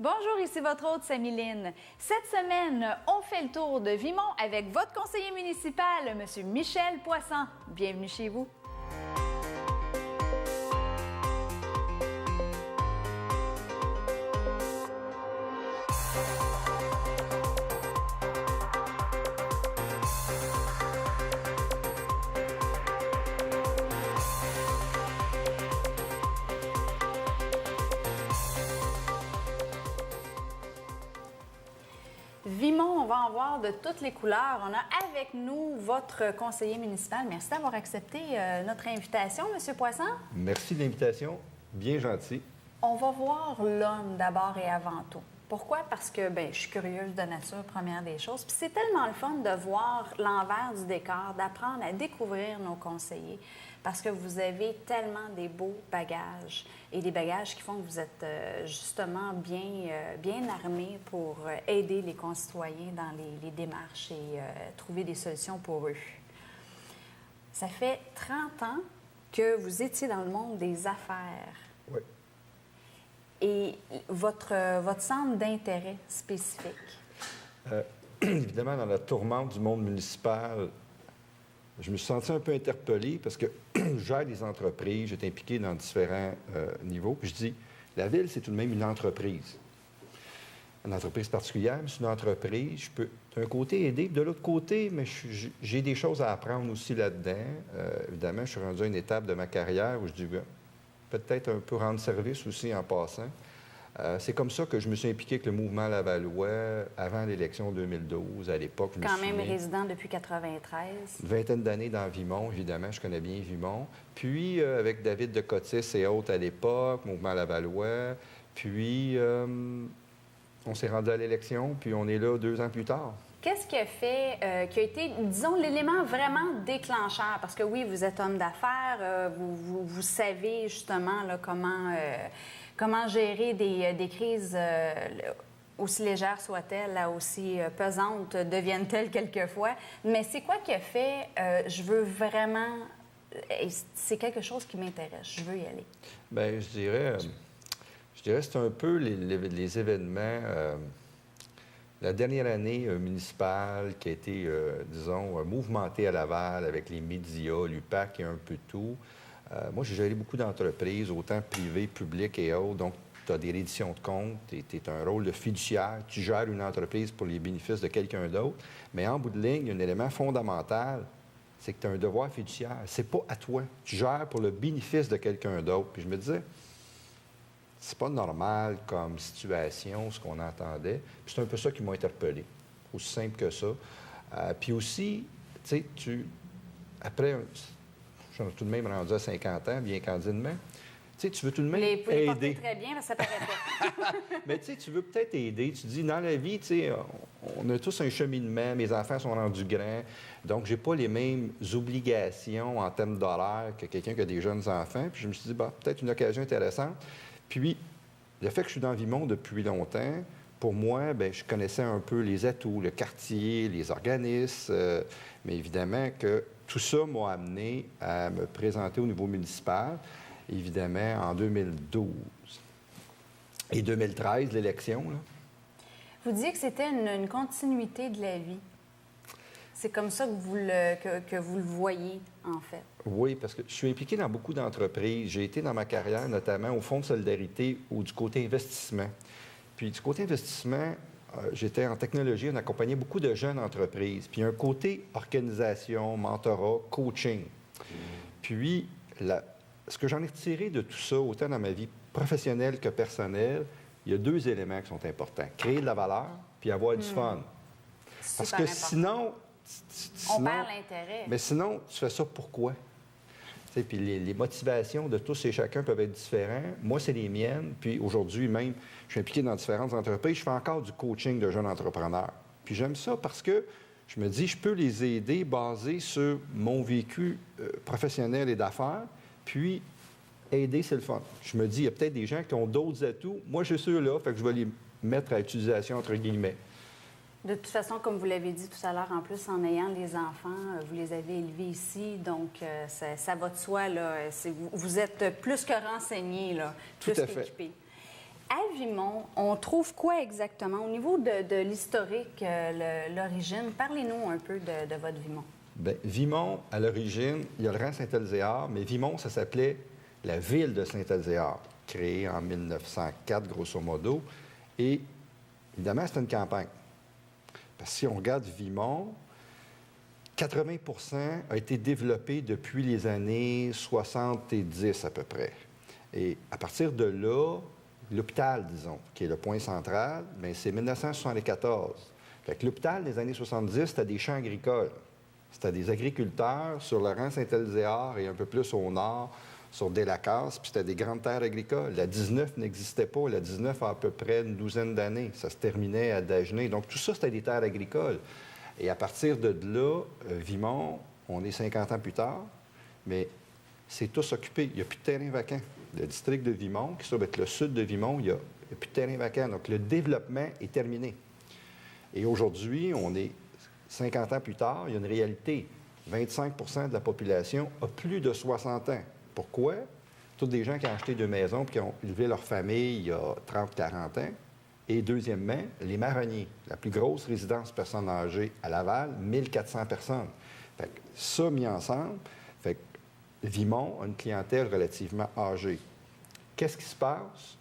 Bonjour, ici votre hôte Samiline. Cette semaine, on fait le tour de Vimont avec votre conseiller municipal, M. Michel Poisson. Bienvenue chez vous. Vimont, on va en voir de toutes les couleurs. On a avec nous votre conseiller municipal. Merci d'avoir accepté notre invitation, M. Poisson. Merci de l'invitation. Bien gentil. On va voir l'homme d'abord et avant tout. Pourquoi? Parce que je suis curieuse de nature, première des choses. Puis c'est tellement le fun de voir l'envers du décor, d'apprendre à découvrir nos conseillers, parce que vous avez tellement des beaux bagages et des bagages qui font que vous êtes justement bien armés pour aider les concitoyens dans les démarches et trouver des solutions pour eux. Ça fait 30 ans que vous étiez dans le monde des affaires. Oui. Et votre centre d'intérêt spécifique? Évidemment, dans la tourmente du monde municipal, je me suis senti un peu interpellé parce que je gère des entreprises, j'étais impliqué dans différents niveaux. Puis je dis, la ville, c'est tout de même une entreprise. Une entreprise particulière, mais c'est une entreprise. Je peux d'un côté aider, de l'autre côté, mais j'ai des choses à apprendre aussi là-dedans. Évidemment, je suis rendu à une étape de ma carrière où je dis, peut-être un peu rendre service aussi en passant. C'est comme ça que je me suis impliqué avec le mouvement Lavallois avant l'élection 2012. À l'époque, je me Quand même souviens, résident depuis 93. une vingtaine d'années dans Vimont, évidemment, je connais bien Vimont. Puis, avec David de Cotis et autres à l'époque, mouvement Lavallois. Puis, on s'est rendu à l'élection, puis on est là 2 ans plus tard. Qu'est-ce qui a fait, qui a été, disons, l'élément vraiment déclencheur? Parce que oui, vous êtes homme d'affaires, vous savez justement là, comment gérer des crises, aussi légères soient-elles, là, aussi pesantes deviennent-elles quelquefois. Mais c'est quoi qui a fait, je veux vraiment, c'est quelque chose qui m'intéresse, je veux y aller? Bien, je dirais que c'est un peu les événements... La dernière année municipale qui a été, disons, mouvementée à Laval avec les médias, l'UPAC et un peu tout. Moi, j'ai géré beaucoup d'entreprises, autant privées, publiques et autres. Donc, tu as des redditions de comptes, tu as un rôle de fiduciaire, tu gères une entreprise pour les bénéfices de quelqu'un d'autre. Mais en bout de ligne, il y a un élément fondamental, c'est que tu as un devoir fiduciaire. C'est pas à toi. Tu gères pour le bénéfice de quelqu'un d'autre. Puis je me disais... C'est pas normal comme situation, ce qu'on entendait. Puis c'est un peu ça qui m'a interpellé. Aussi simple que ça. Puis aussi, tu sais, après, je suis tout de même rendu à 50 ans, bien candidement. Tu sais, tu veux tout de même aider. Très bien, mais ça paraît pas. Mais tu sais, tu veux peut-être aider. Tu dis, dans la vie, tu sais, on a tous un cheminement. Mes enfants sont rendus grands. Donc, j'ai pas les mêmes obligations en termes d'horaire que quelqu'un qui a des jeunes enfants. Puis je me suis dit, peut-être une occasion intéressante. Puis, le fait que je suis dans Vimont depuis longtemps, pour moi, je connaissais un peu les atouts, le quartier, les organismes, mais évidemment que tout ça m'a amené à me présenter au niveau municipal, évidemment, en 2012. Et 2013, l'élection, là. Vous disiez que c'était une continuité de la vie. C'est comme ça que vous le voyez, en fait. Oui, parce que je suis impliqué dans beaucoup d'entreprises. J'ai été dans ma carrière, notamment au Fonds de solidarité ou du côté investissement. Puis du côté investissement, j'étais en technologie, on accompagnait beaucoup de jeunes entreprises. Puis un côté organisation, mentorat, coaching. Puis ce que j'en ai retiré de tout ça, autant dans ma vie professionnelle que personnelle, il y a 2 éléments qui sont importants. Créer de la valeur, puis avoir du fun. Parce que sinon... On perd l'intérêt. Mais sinon, tu fais ça pourquoi? Puis les motivations de tous et chacun peuvent être différentes. Moi, c'est les miennes. Puis aujourd'hui, même, je suis impliqué dans différentes entreprises. Je fais encore du coaching de jeunes entrepreneurs. Puis j'aime ça parce que je me dis, je peux les aider basé sur mon vécu professionnel et d'affaires. Puis aider, c'est le fun. Je me dis, il y a peut-être des gens qui ont d'autres atouts. Moi, je suis ceux-là, fait que je vais les mettre à utilisation, entre guillemets. De toute façon, comme vous l'avez dit tout à l'heure, en plus, en ayant les enfants, vous les avez élevés ici, donc ça va de soi, là. Vous êtes plus que renseignés, là, plus qu'équipés. À Vimont, on trouve quoi exactement? Au niveau de l'historique, l'origine, parlez-nous un peu de votre Vimont. Bien, Vimont, à l'origine, il y a le rang Saint-Elzéar, mais Vimont, ça s'appelait la ville de Saint-Elzéar, créée en 1904, grosso modo. Et évidemment, c'était une campagne. Parce que si on regarde Vimont, 80 a été développé depuis les années 70 à peu près. Et à partir de là, l'hôpital, disons, qui est le point central, bien, c'est 1974. Fait que l'hôpital des années 70, c'était des champs agricoles. C'était des agriculteurs sur le rang Saint-Elzéar et un peu plus au nord, sur Delacasse, puis c'était des grandes terres agricoles. La 19 n'existait pas. La 19 a à peu près une douzaine d'années. Ça se terminait à Dagenais. Donc, tout ça, c'était des terres agricoles. Et à partir de là, Vimont, on est 50 ans plus tard, mais c'est tous occupé. Il n'y a plus de terrain vacant. Le district de Vimont, qui va être le sud de Vimont, il n'y a plus de terrain vacant. Donc, le développement est terminé. Et aujourd'hui, on est 50 ans plus tard, il y a une réalité. 25 de la population a plus de 60 ans. Pourquoi? Toutes des gens qui ont acheté deux maisons et qui ont élevé leur famille il y a 30-40 ans. Et deuxièmement, les marronniers, la plus grosse résidence personnes âgées à Laval, 1400 personnes. Fait que ça, mis ensemble, fait que Vimont a une clientèle relativement âgée. Qu'est-ce qui se passe?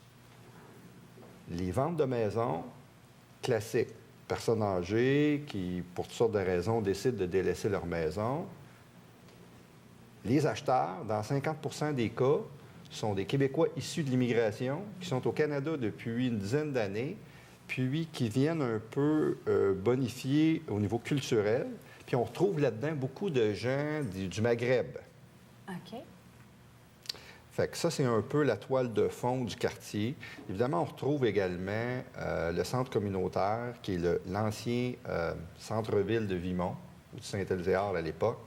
Les ventes de maisons classiques. Personnes âgées qui, pour toutes sortes de raisons, décident de délaisser leur maison. Les acheteurs, dans 50 des cas, sont des Québécois issus de l'immigration qui sont au Canada depuis une dizaine d'années, puis qui viennent un peu bonifier au niveau culturel. Puis on retrouve là-dedans beaucoup de gens du Maghreb. OK. Fait que ça, c'est un peu la toile de fond du quartier. Évidemment, on retrouve également le centre communautaire, qui est l'ancien centre-ville de Vimont, ou de Saint-Elzéar à l'époque,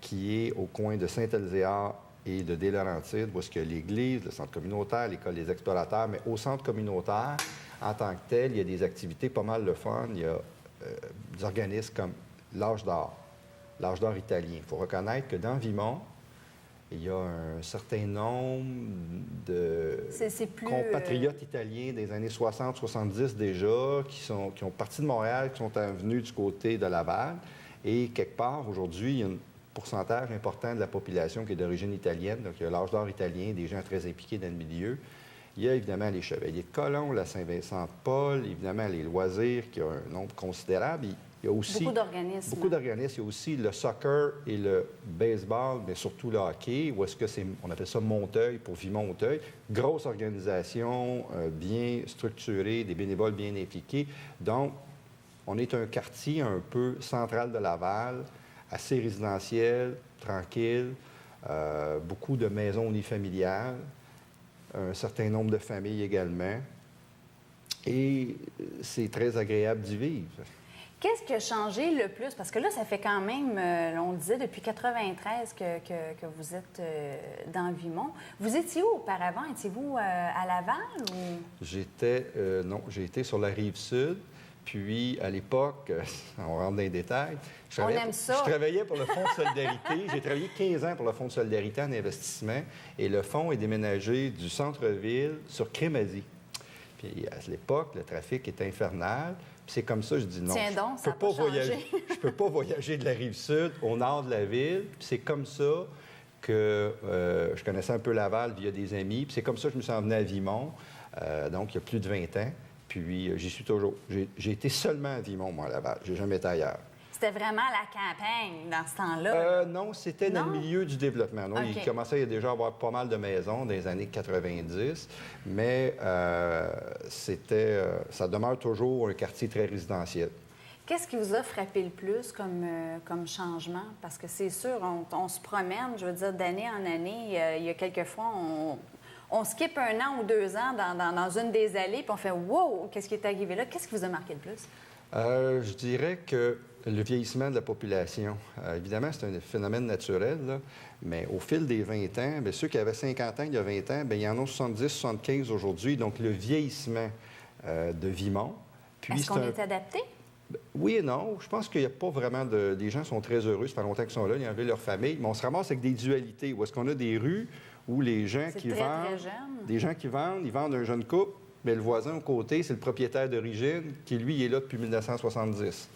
qui est au coin de Saint-Elzéar et de Des-Laurentides, où est-ce qu'il y a l'église, le centre communautaire, l'école des explorateurs. Mais au centre communautaire, en tant que tel, il y a des activités pas mal de fun. Il y a des organismes comme l'Âge d'or italien. Il faut reconnaître que dans Vimont, il y a un certain nombre de compatriotes italiens des années 60-70 déjà, qui ont parti de Montréal, qui sont venus du côté de Laval. Et quelque part, aujourd'hui, il y a un pourcentage important de la population qui est d'origine italienne. Donc, il y a l'Âge d'or italien, des gens très impliqués dans le milieu. Il y a évidemment les Chevaliers de Colomb, la Saint-Vincent-de-Paul, évidemment les loisirs, qui ont un nombre considérable. Il y a aussi beaucoup d'organismes. Beaucoup d'organismes. Il y a aussi le soccer et le baseball, mais surtout le hockey, où est-ce que on appelle ça Monteuil pour Vimont-Monteuil. Grosse organisation, bien structurée, des bénévoles bien impliqués. Donc, on est un quartier un peu central de Laval, assez résidentiel, tranquille, beaucoup de maisons unifamiliales, un certain nombre de familles également. Et c'est très agréable d'y vivre. Qu'est-ce qui a changé le plus? Parce que là, ça fait quand même, on le disait, depuis 1993 que vous êtes dans Vimont. Vous étiez où auparavant? Étiez-vous à Laval ou? Non, j'ai été sur la Rive-Sud. Puis, à l'époque, on rentre dans les détails, je travaillais pour le Fonds de solidarité. J'ai travaillé 15 ans pour le Fonds de solidarité en investissement. Et le fonds est déménagé du centre-ville sur Crémazie. Puis, à l'époque, le trafic était infernal. Puis c'est comme ça, je dis non. Tiens donc, je ne peux pas voyager de la Rive-Sud au nord de la ville. Puis c'est comme ça que je connaissais un peu Laval via des amis. Puis c'est comme ça que je me suis emmené à Vimont, donc il y a plus de 20 ans. Puis j'y suis toujours. J'ai été seulement à Vimont, moi, à Laval. J'ai jamais été ailleurs. C'était vraiment la campagne dans ce temps-là? Non, c'était dans le milieu du développement. Non? Okay. Il commençait déjà à avoir pas mal de maisons dans les années 90, mais ça demeure toujours un quartier très résidentiel. Qu'est-ce qui vous a frappé le plus comme changement? Parce que c'est sûr, on se promène, je veux dire, d'année en année. Il y a quelques fois, on skip 1 an ou 2 ans dans une des allées, puis on fait « Wow! Qu'est-ce qui est arrivé là? » Qu'est-ce qui vous a marqué le plus? Je dirais que le vieillissement de la population. Évidemment, c'est un phénomène naturel, là, mais au fil des 20 ans, bien, ceux qui avaient 50 ans il y a 20 ans, bien, il y en a 70, 75 aujourd'hui. Donc, le vieillissement de Vimont. Est-ce qu'on est adapté? Oui et non. Je pense qu'il n'y a pas vraiment de... Les gens sont très heureux. Ça fait longtemps qu'ils sont là, ils ont enlevé leur famille. Mais on se ramasse avec des dualités où est-ce qu'on a des rues où les gens qui vendent... Très jeune. Des gens qui vendent, ils vendent un jeune couple, mais le voisin au côté, c'est le propriétaire d'origine qui, lui, est là depuis 1970.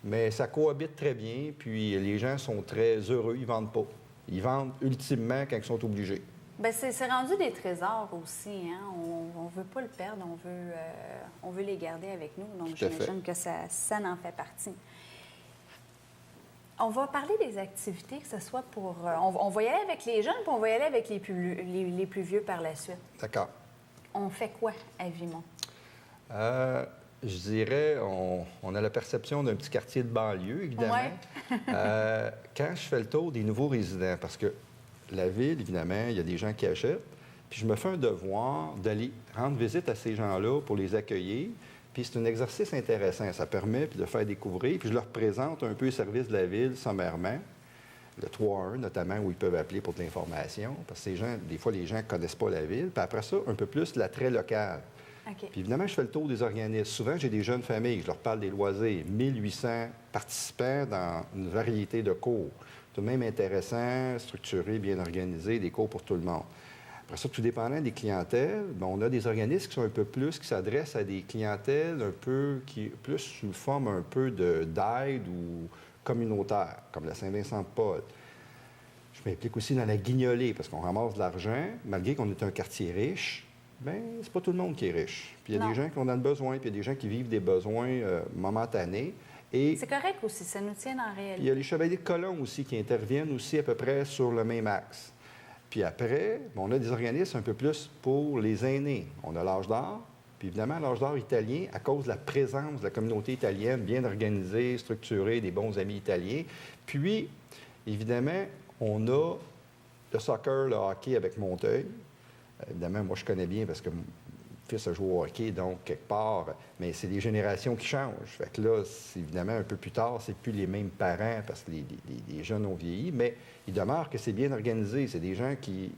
Mais ça cohabite très bien, puis les gens sont très heureux, ils ne vendent pas. Ils vendent ultimement quand ils sont obligés. Bien, c'est rendu des trésors aussi. Hein? On ne veut pas le perdre, on veut les garder avec nous. Donc, j'imagine que ça en fait partie. On va parler des activités, que ce soit pour... on va y aller avec les jeunes, puis on va y aller avec les plus vieux par la suite. D'accord. On fait quoi à Vimont? Je dirais, on a la perception d'un petit quartier de banlieue, évidemment. Ouais. Quand je fais le tour des nouveaux résidents, parce que la ville, évidemment, il y a des gens qui achètent, puis je me fais un devoir d'aller rendre visite à ces gens-là pour les accueillir. Puis c'est un exercice intéressant. Ça permet de faire découvrir. Puis je leur présente un peu les services de la ville sommairement. Le 3-1, notamment, où ils peuvent appeler pour de l'information. Parce que ces gens, des fois, les gens ne connaissent pas la ville. Puis après ça, un peu plus l'attrait local. Okay. Puis évidemment, je fais le tour des organismes. Souvent, j'ai des jeunes familles. Je leur parle des loisirs. 1800 participants dans une variété de cours. Tout de même intéressant, structuré, bien organisé, des cours pour tout le monde. Après ça, tout dépendant des clientèles, bien, on a des organismes qui sont un peu plus, qui s'adressent à des clientèles un peu, qui plus sous forme un peu d'aide ou communautaire, comme la Saint-Vincent-de-Paul. Je m'implique aussi dans la guignolée, parce qu'on ramasse de l'argent, malgré qu'on est un quartier riche, bien, c'est pas tout le monde qui est riche. Puis il y a des gens qui ont dans le besoin, puis il y a des gens qui vivent des besoins momentanés. Et c'est correct aussi, ça nous tient en réalité. Il y a les chevaliers de colon aussi qui interviennent aussi à peu près sur le même axe. Puis après, on a des organismes un peu plus pour les aînés. On a l'âge d'or, puis évidemment, l'âge d'or italien, à cause de la présence de la communauté italienne bien organisée, structurée, des bons amis italiens. Puis, évidemment, on a le soccer, le hockey avec Monteuil. Évidemment, moi, je connais bien parce que mon fils a joué au hockey, donc, quelque part, mais c'est les générations qui changent. Fait que là, évidemment, un peu plus tard, c'est plus les mêmes parents parce que les jeunes ont vieilli, mais il demeure que c'est bien organisé. C'est des gens qui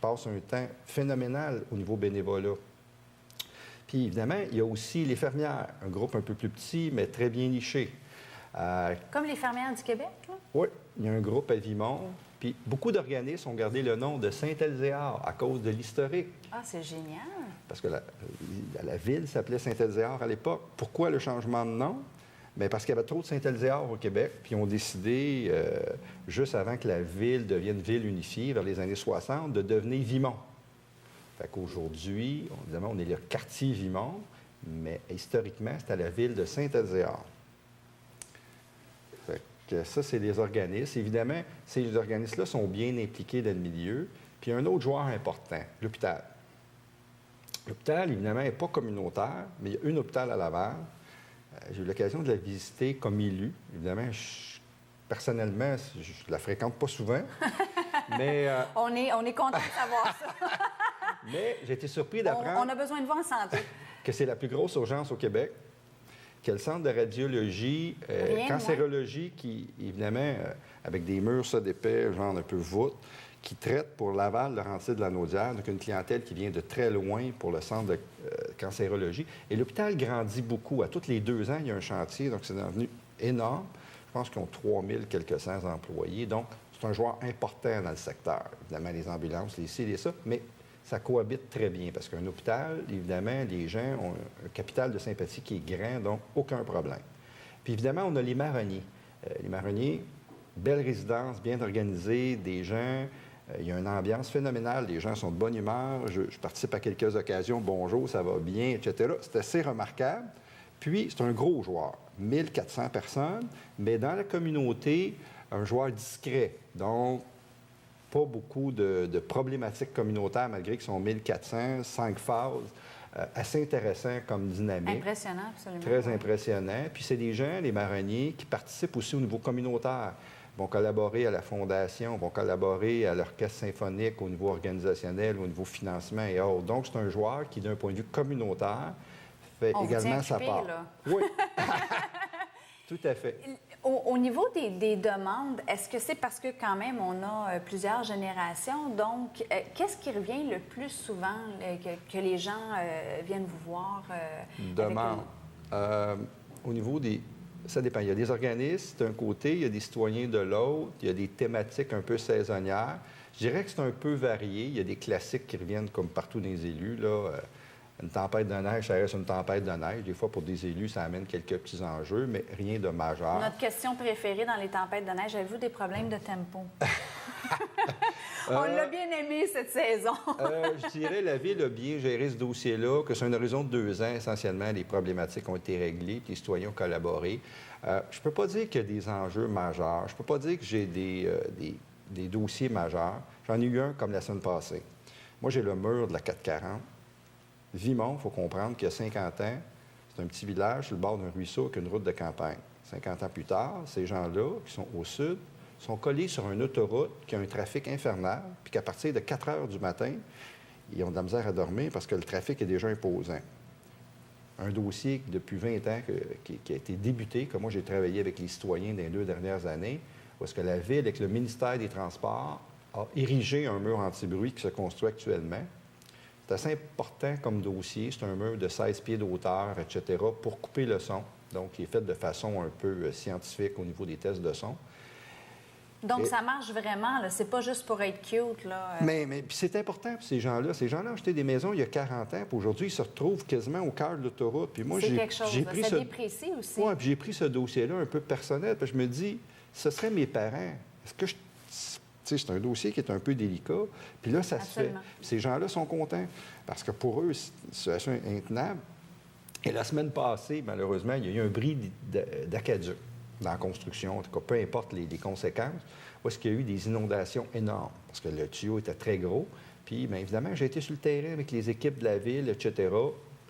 passent un temps phénoménal au niveau bénévolat. Puis, évidemment, il y a aussi les fermières, un groupe un peu plus petit, mais très bien niché. Comme les fermières du Québec, là? Oui, il y a un groupe à Vimont. Puis beaucoup d'organismes ont gardé le nom de Saint-Elzéar à cause de l'historique. Ah, c'est génial! Parce que la ville s'appelait Saint-Elzéar à l'époque. Pourquoi le changement de nom? Bien, parce qu'il y avait trop de Saint-Elzéar au Québec, puis ils ont décidé, juste avant que la ville devienne ville unifiée, vers les années 60, de devenir Vimont. Fait qu'aujourd'hui, évidemment, on est le quartier Vimont, mais historiquement, c'était la ville de Saint-Elzéar. Que ça, c'est des organismes. Évidemment, ces organismes-là sont bien impliqués dans le milieu. Puis il y a un autre joueur important, l'hôpital. L'hôpital, évidemment, n'est pas communautaire, mais il y a un hôpital à Laval. J'ai eu l'occasion de la visiter comme élu. Évidemment, personnellement, je ne la fréquente pas souvent, mais... on est content de savoir ça. Mais j'ai été surpris d'apprendre... On a besoin de vous en santé. Que c'est la plus grosse urgence au Québec. Que le centre de radiologie, cancérologie, qui, évidemment, avec des murs ça d'épais, genre un peu voûte, qui traite pour Laval, Laurentides, Lanaudière, donc une clientèle qui vient de très loin pour le centre de cancérologie. Et l'hôpital grandit beaucoup. À tous les 2 ans, il y a un chantier, donc c'est devenu énorme. Je pense qu'ils ont 3000 quelques cents employés. Donc, c'est un joueur important dans le secteur. Évidemment, les ambulances, les ci, les ça, mais ça cohabite très bien parce qu'un hôpital, évidemment, les gens ont un capital de sympathie qui est grand, donc aucun problème. Puis évidemment, on a les marronniers. Les marronniers, belle résidence, bien organisée, des gens, il y a une ambiance phénoménale, les gens sont de bonne humeur, je participe à quelques occasions, bonjour, ça va bien, etc. C'est assez remarquable. Puis, c'est un gros joueur, 1400 personnes, mais dans la communauté, un joueur discret, donc pas beaucoup de problématiques communautaires, malgré qu'ils sont 1400, 5 phases. Assez intéressant comme dynamique. Impressionnant, absolument. Très impressionnant. Puis c'est des gens, les marronniers, qui participent aussi au niveau communautaire. Ils vont collaborer à la fondation, vont collaborer à l'orchestre symphonique au niveau organisationnel, au niveau financement et autres. Donc, c'est un joueur qui, d'un point de vue communautaire, fait également sa part. Là. Oui, tout à fait. Au niveau des demandes, est-ce que c'est parce que quand même on a plusieurs générations? Donc, qu'est-ce qui revient le plus souvent que les gens viennent vous voir? Demande. Au niveau des... Ça dépend. Il y a des organismes d'un côté, il y a des citoyens de l'autre, il y a des thématiques un peu saisonnières. Je dirais que c'est un peu varié. Il y a des classiques qui reviennent comme partout dans les élus, là. Une tempête de neige, ça reste une tempête de neige. Des fois, pour des élus, ça amène quelques petits enjeux, mais rien de majeur. Notre question préférée dans les tempêtes de neige, avez-vous des problèmes de tempo? On l'a bien aimé cette saison. Je dirais la Ville a bien géré ce dossier-là, que sur un horizon de 2 ans, essentiellement, les problématiques ont été réglées, puis les citoyens ont collaboré. Je ne peux pas dire qu'il y a des enjeux majeurs. Je ne peux pas dire que j'ai des dossiers majeurs. J'en ai eu un comme la semaine passée. Moi, j'ai le mur de la 440. Vimont, il faut comprendre qu'il y a 50 ans, c'est un petit village sur le bord d'un ruisseau avec une route de campagne. 50 ans plus tard, ces gens-là, qui sont au sud, sont collés sur une autoroute qui a un trafic infernal, puis qu'à partir de 4 heures du matin, ils ont de la misère à dormir parce que le trafic est déjà imposant. Un dossier depuis 20 ans qui a été débuté, que moi j'ai travaillé avec les citoyens dans les 2 dernières années, où est-ce que la Ville, avec le ministère des Transports, a érigé un mur anti-bruit qui se construit actuellement. C'est assez important comme dossier. C'est un mur de 16 pieds d'auteur, etc., pour couper le son. Donc, il est fait de façon un peu scientifique au niveau des tests de son. Donc, ça marche vraiment, là. C'est pas juste pour être cute, là. Mais puis c'est important pour ces gens-là. Ces gens-là ont acheté des maisons il y a 40 ans, puis aujourd'hui, ils se retrouvent quasiment au cœur de l'autoroute. Puis moi, c'est quelque chose, pris ça déprécie aussi. Oui, puis j'ai pris ce dossier-là un peu personnel, puis je me dis, ce seraient mes parents. Est-ce que c'est un dossier qui est un peu délicat. Puis là, ça Absolument. se fait. Puis ces gens-là sont contents parce que pour eux, c'est une situation intenable. Et la semaine passée, malheureusement, il y a eu un bris d'aqueduc dans la construction. En tout cas, peu importe les conséquences, où est-ce qu'il y a eu des inondations énormes parce que le tuyau était très gros. Puis, bien évidemment, j'ai été sur le terrain avec les équipes de la Ville, etc.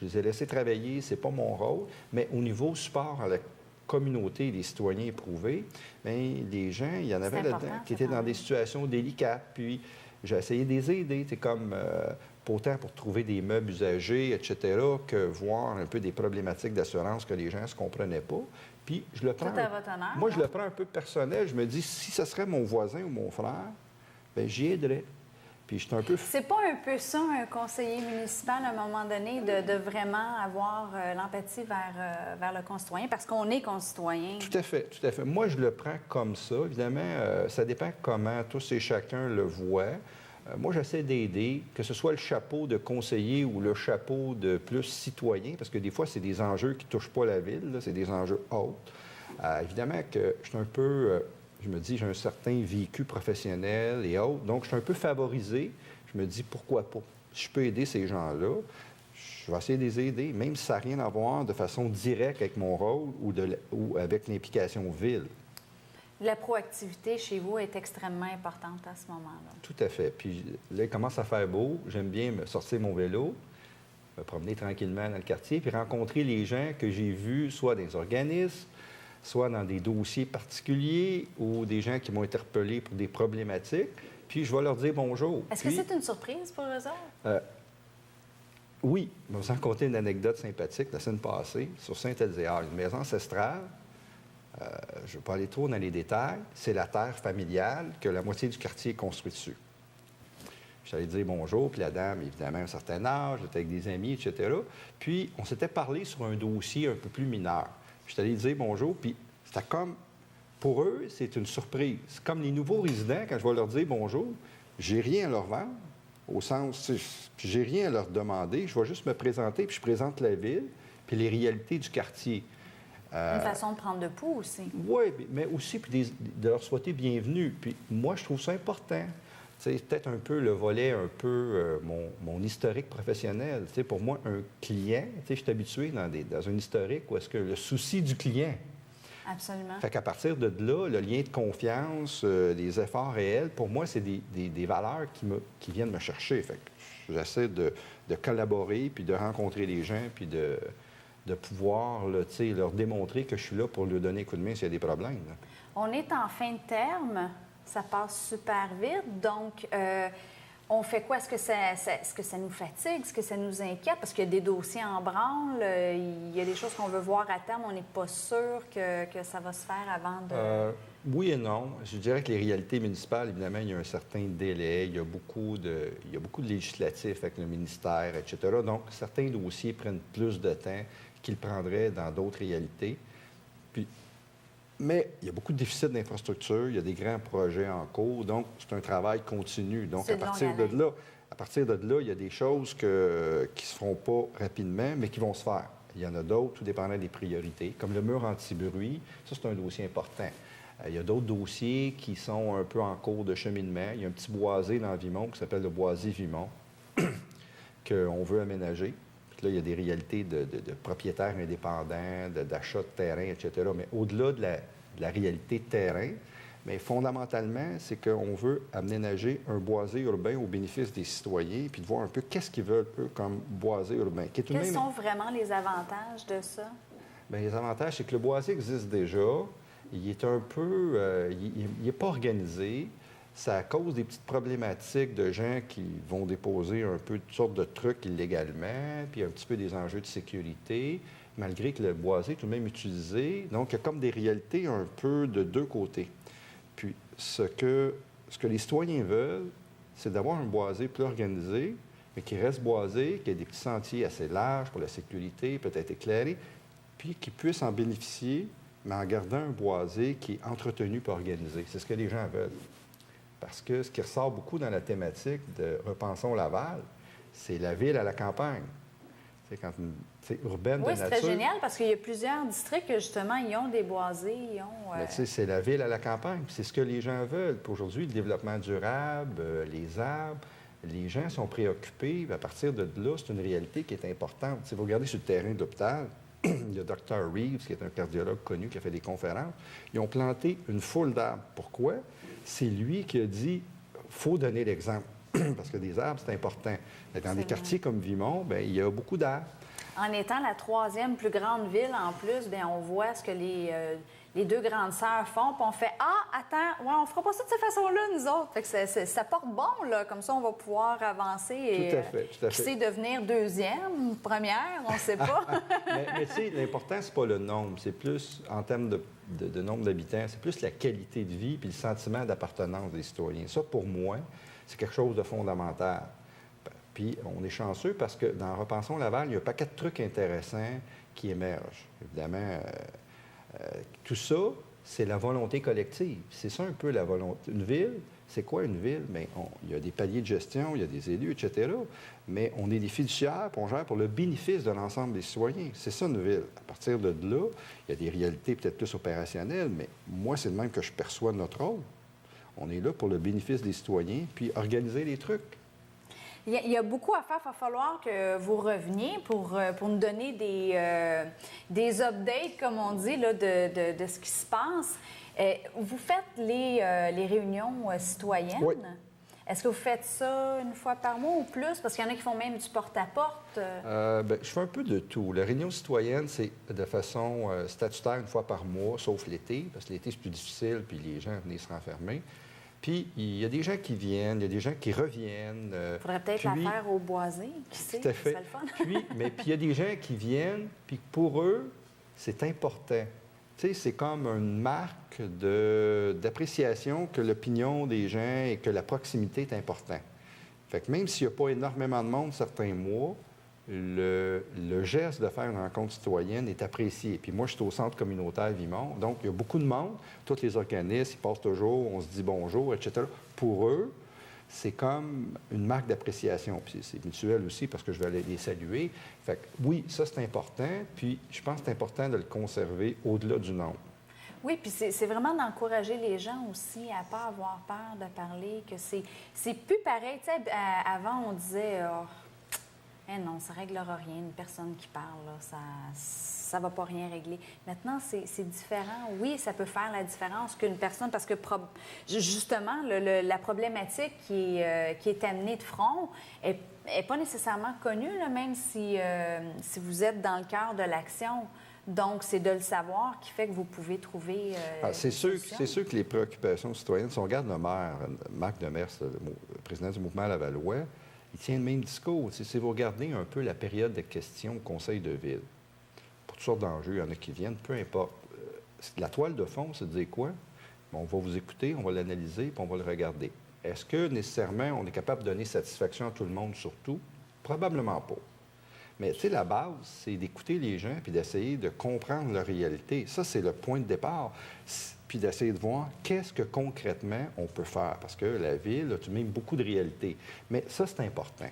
Je les ai laissés travailler, c'est pas mon rôle. Mais au niveau support à la communauté, les citoyens éprouvés, bien, les gens, il y en avait là-dedans qui étaient dans des situations délicates. Puis, j'ai essayé de les aider. C'est comme, autant pour trouver des meubles usagés, etc., que voir un peu des problématiques d'assurance que les gens ne se comprenaient pas. Puis, je le prends. Tout à votre honneur. Moi, je le prends un peu personnel. Je me dis, si ce serait mon voisin ou mon frère, bien, j'y aiderais. Puis, je suis un peu. C'est pas un peu ça, un conseiller municipal, à un moment donné, de vraiment avoir l'empathie vers le concitoyen, parce qu'on est concitoyen. Tout à fait, tout à fait. Moi, je le prends comme ça. Évidemment, ça dépend comment tous et chacun le voit. Moi, j'essaie d'aider, que ce soit le chapeau de conseiller ou le chapeau de plus citoyen, parce que des fois, c'est des enjeux qui ne touchent pas la Ville, là, c'est des enjeux hauts. Évidemment que je suis un peu, je me dis, j'ai un certain vécu professionnel et autres, donc je suis un peu favorisé. Je me dis, pourquoi pas? Si je peux aider ces gens-là, je vais essayer de les aider, même si ça n'a rien à voir de façon directe avec mon rôle ou avec l'implication Ville. La proactivité chez vous est extrêmement importante à ce moment-là. Tout à fait. Puis là, il commence à faire beau. J'aime bien me sortir mon vélo, me promener tranquillement dans le quartier, puis rencontrer les gens que j'ai vus, soit dans des organismes, soit dans des dossiers particuliers ou des gens qui m'ont interpellé pour des problématiques. Puis je vais leur dire bonjour. Est-ce que c'est une surprise pour eux autres? Oui. Je vais vous en raconter une anecdote sympathique la semaine passée sur Saint-Elzéar, une maison ancestrale. Je ne vais pas aller trop dans les détails. C'est la terre familiale que la moitié du quartier est construit dessus. Je suis allé dire bonjour, puis la dame, évidemment, à un certain âge, j'étais avec des amis, etc. Puis, on s'était parlé sur un dossier un peu plus mineur. Je suis allé dire bonjour, puis c'était comme, pour eux, c'est une surprise. Comme les nouveaux résidents, quand je vais leur dire bonjour, j'ai rien à leur vendre, au sens, puis j'ai rien à leur demander, je vais juste me présenter, puis je présente la ville, puis les réalités du quartier. Une façon de prendre de pouls aussi. Oui, mais aussi puis de leur souhaiter bienvenue. Puis moi, je trouve ça important. C'est peut-être un peu le volet, un peu mon historique professionnel. T'sais, pour moi, un client, je suis habitué dans un historique où est-ce que le souci du client. Absolument. Fait qu'à partir de là, le lien de confiance, des efforts réels, pour moi, c'est des valeurs qui viennent me chercher. Fait que j'essaie de collaborer, puis de rencontrer les gens, puis de pouvoir là, leur démontrer que je suis là pour leur donner un coup de main s'il y a des problèmes. Là. On est en fin de terme. Ça passe super vite. Donc, on fait quoi? Est-ce que ça nous fatigue? Est-ce que ça nous inquiète? Parce qu'il y a des dossiers en branle. Il y a des choses qu'on veut voir à terme. On n'est pas sûr que ça va se faire avant de... Oui et non. Je dirais que les réalités municipales, évidemment, il y a un certain délai. Il y a beaucoup de législatifs avec le ministère, etc. Donc, certains dossiers prennent plus de temps qu'ils prendraient dans d'autres réalités. Mais il y a beaucoup de déficits d'infrastructure, il y a des grands projets en cours, donc c'est un travail continu. Donc, à partir de là, à partir de là, il y a des choses qui ne se feront pas rapidement, mais qui vont se faire. Il y en a d'autres, tout dépendant des priorités, comme le mur anti-bruit. Ça, c'est un dossier important. Il y a d'autres dossiers qui sont un peu en cours de cheminement. Il y a un petit boisé dans Vimont qui s'appelle le boisé Vimont, qu'on veut aménager. Puis là, il y a des réalités de propriétaires indépendants, d'achat de terrain, etc. Mais au-delà de la réalité de terrain, mais fondamentalement, c'est qu'on veut aménager un boisé urbain au bénéfice des citoyens, puis de voir un peu qu'est-ce qu'ils veulent, eux, comme boisé urbain. Quels sont vraiment les avantages de ça? Bien, les avantages, c'est que le boisé existe déjà. Il est un peu... il n'est pas organisé. Ça cause des petites problématiques de gens qui vont déposer un peu toutes sortes de trucs illégalement, puis un petit peu des enjeux de sécurité, malgré que le boisé est tout de même utilisé. Donc, il y a comme des réalités un peu de deux côtés. Puis, ce que les citoyens veulent, c'est d'avoir un boisé plus organisé, mais qui reste boisé, qui ait des petits sentiers assez larges pour la sécurité, peut-être éclairés, puis qui puisse en bénéficier, mais en gardant un boisé qui est entretenu et organisé. C'est ce que les gens veulent. Parce que ce qui ressort beaucoup dans la thématique de Repensons Laval, c'est la ville à la campagne. C'est quand urbaine de nature. Oui, c'est très génial parce qu'il y a plusieurs districts que, justement, ils ont des boisés, ils ont... Mais tu sais, c'est la ville à la campagne. C'est ce que les gens veulent. Puis aujourd'hui, le développement durable, les arbres, les gens sont préoccupés. À partir de là, c'est une réalité qui est importante. Si vous regardez sur le terrain de l'hôpital, il y a Dr. Reeves, qui est un cardiologue connu, qui a fait des conférences. Ils ont planté une foule d'arbres. Pourquoi? C'est lui qui a dit « faut donner l'exemple ». Parce que des arbres, c'est important. Mais dans des quartiers comme Vimont, bien, il y a beaucoup d'arbres. En étant la troisième plus grande ville, en plus, bien, on voit ce que les deux grandes sœurs font, puis on fait « Ah, attends, ouais, on fera pas ça de cette façon-là, nous autres. » Fait que ça porte bon, là. Comme ça, on va pouvoir avancer et tout à fait. qui sait devenir deuxième, première, on ne sait pas. mais tu sais, l'important, c'est pas le nombre. C'est plus, en termes de nombre d'habitants, c'est plus la qualité de vie puis le sentiment d'appartenance des citoyens. Ça, pour moi, c'est quelque chose de fondamental. Puis on est chanceux parce que dans Repensons Laval, il y a un paquet de trucs intéressants qui émergent. Évidemment, tout ça, c'est la volonté collective. C'est ça un peu la volonté. Une ville, c'est quoi une ville? Bien, il y a des paliers de gestion, il y a des élus, etc. Mais on est des fiduciaires, puis on gère pour le bénéfice de l'ensemble des citoyens. C'est ça une ville. À partir de là, il y a des réalités peut-être plus opérationnelles, mais moi, c'est de même que je perçois notre rôle. On est là pour le bénéfice des citoyens, puis organiser les trucs. Il y a beaucoup à faire. Il va falloir que vous reveniez pour nous donner des updates, comme on dit, là, de ce qui se passe. Vous faites les réunions citoyennes. Oui. Est-ce que vous faites ça une fois par mois ou plus? Parce qu'il y en a qui font même du porte-à-porte. Bien, je fais un peu de tout. La réunion citoyenne, c'est de façon statutaire une fois par mois, sauf l'été, parce que l'été, c'est plus difficile, puis les gens venaient se renfermer. Puis, il y a des gens qui viennent, il y a des gens qui reviennent. Il faudrait peut-être la faire au boisé, qui sait, tout à fait. ça le fun. Puis il y a des gens qui viennent, puis pour eux, c'est important. Tu sais, c'est comme une marque d'appréciation que l'opinion des gens et que la proximité est important. Fait que même s'il n'y a pas énormément de monde certains mois, le geste de faire une rencontre citoyenne est apprécié. Puis moi, je suis au centre communautaire Vimont, donc il y a beaucoup de monde. Tous les organismes, ils passent toujours, on se dit bonjour, etc. Pour eux, c'est comme une marque d'appréciation. Puis c'est mutuel aussi parce que je vais aller les saluer. Fait que oui, ça, c'est important. Puis je pense que c'est important de le conserver au-delà du nombre. Oui, puis c'est vraiment d'encourager les gens aussi à ne pas avoir peur de parler, que c'est plus pareil. Tu sais, avant, on disait... non, ça ne réglera rien. Une personne qui parle, là, ça ne va pas rien régler. Maintenant, c'est différent. Oui, ça peut faire la différence qu'une personne, parce que justement, la problématique qui est amenée de front n'est pas nécessairement connue, là, même si vous êtes dans le cœur de l'action. Donc, c'est de le savoir qui fait que vous pouvez trouver c'est sûr que les préoccupations citoyennes, si on regarde le maire, Marc Demers, le président du mouvement Lavallois, il tient le même discours. Si vous regardez un peu la période de questions au conseil de ville, pour toutes sortes d'enjeux, il y en a qui viennent, peu importe. La toile de fond, c'est de dire quoi? On va vous écouter, on va l'analyser, puis on va le regarder. Est-ce que, nécessairement, on est capable de donner satisfaction à tout le monde sur tout? Probablement pas. Mais, tu sais, la base, c'est d'écouter les gens puis d'essayer de comprendre leur réalité. Ça, c'est le point de départ. puis d'essayer de voir qu'est-ce que concrètement on peut faire. Parce que la ville a tout de même beaucoup de réalités. Mais ça, c'est important.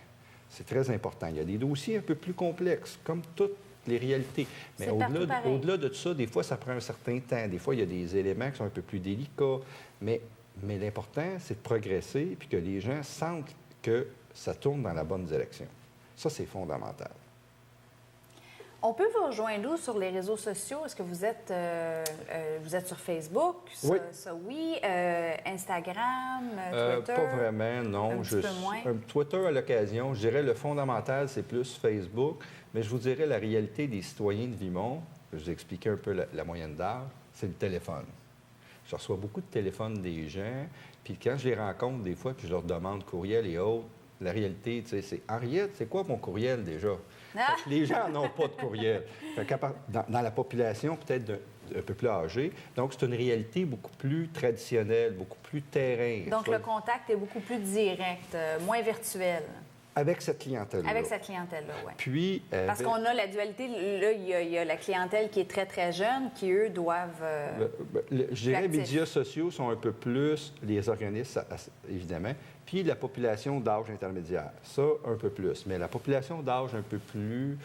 C'est très important. Il y a des dossiers un peu plus complexes, comme toutes les réalités. Mais au-delà de tout ça, des fois, ça prend un certain temps. Des fois, il y a des éléments qui sont un peu plus délicats. Mais l'important, c'est de progresser puis que les gens sentent que ça tourne dans la bonne direction. Ça, c'est fondamental. On peut vous rejoindre où sur les réseaux sociaux? Est-ce que vous êtes sur Facebook? Oui. Oui. Instagram, Twitter? Pas vraiment, non. Un petit peu moins. Twitter à l'occasion. Je dirais le fondamental, c'est plus Facebook. Mais je vous dirais la réalité des citoyens de Vimont, je vous ai expliqué un peu la moyenne d'âge, c'est le téléphone. Je reçois beaucoup de téléphones des gens, puis quand je les rencontre des fois, puis je leur demande courriel et autres, la réalité, tu sais, c'est « Henriette, c'est quoi mon courriel déjà? » Les gens n'ont pas de courriel. Dans la population, peut-être un peu plus âgée. Donc, c'est une réalité beaucoup plus traditionnelle, beaucoup plus terrain. Donc, le contact est beaucoup plus direct, moins virtuel. Avec cette clientèle-là. Avec cette clientèle-là, oui. Puis, parce qu'on a la dualité, là, il y a la clientèle qui est très, très jeune, qui, eux, doivent... je dirais les médias sociaux sont un peu plus les organismes, évidemment, puis la population d'âge intermédiaire. Ça, un peu plus. Mais la population d'âge un peu plus,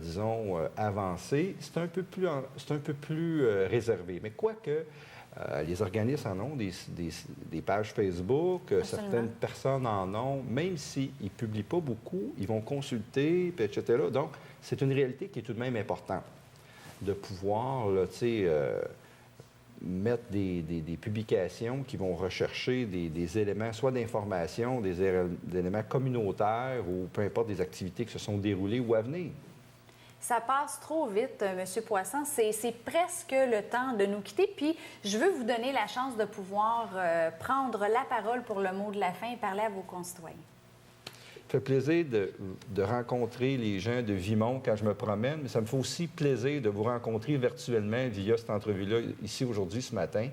disons, avancée, c'est un peu plus réservé. Mais quoique... les organismes en ont des pages Facebook, certaines personnes en ont, même s'ils ne publient pas beaucoup, ils vont consulter, puis etc. Donc, c'est une réalité qui est tout de même importante de pouvoir, là, mettre des publications qui vont rechercher des éléments, soit d'information, des éléments communautaires ou peu importe des activités qui se sont déroulées ou à venir. Ça passe trop vite, M. Poisson. C'est presque le temps de nous quitter. Puis, je veux vous donner la chance de pouvoir prendre la parole pour le mot de la fin et parler à vos concitoyens. Ça me fait plaisir de rencontrer les gens de Vimont quand je me promène, mais ça me fait aussi plaisir de vous rencontrer virtuellement via cette entrevue-là, ici aujourd'hui, ce matin.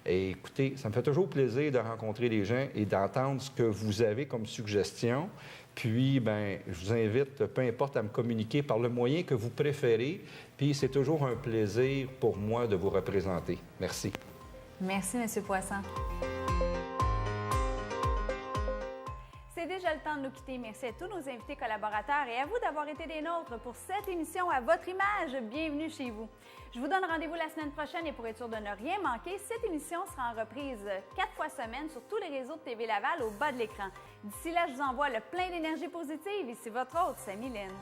Et écoutez, ça me fait toujours plaisir de rencontrer les gens et d'entendre ce que vous avez comme suggestion. Puis, bien, je vous invite, peu importe, à me communiquer par le moyen que vous préférez. Puis, c'est toujours un plaisir pour moi de vous représenter. Merci. Merci, M. Poisson. C'est déjà le temps de nous quitter. Merci à tous nos invités collaborateurs et à vous d'avoir été des nôtres pour cette émission à votre image. Bienvenue chez vous. Je vous donne rendez-vous la semaine prochaine et pour être sûr de ne rien manquer, cette émission sera en reprise 4 fois semaine sur tous les réseaux de TV Laval au bas de l'écran. D'ici là, je vous envoie le plein d'énergie positive. Ici votre hôte, Samy Lynn.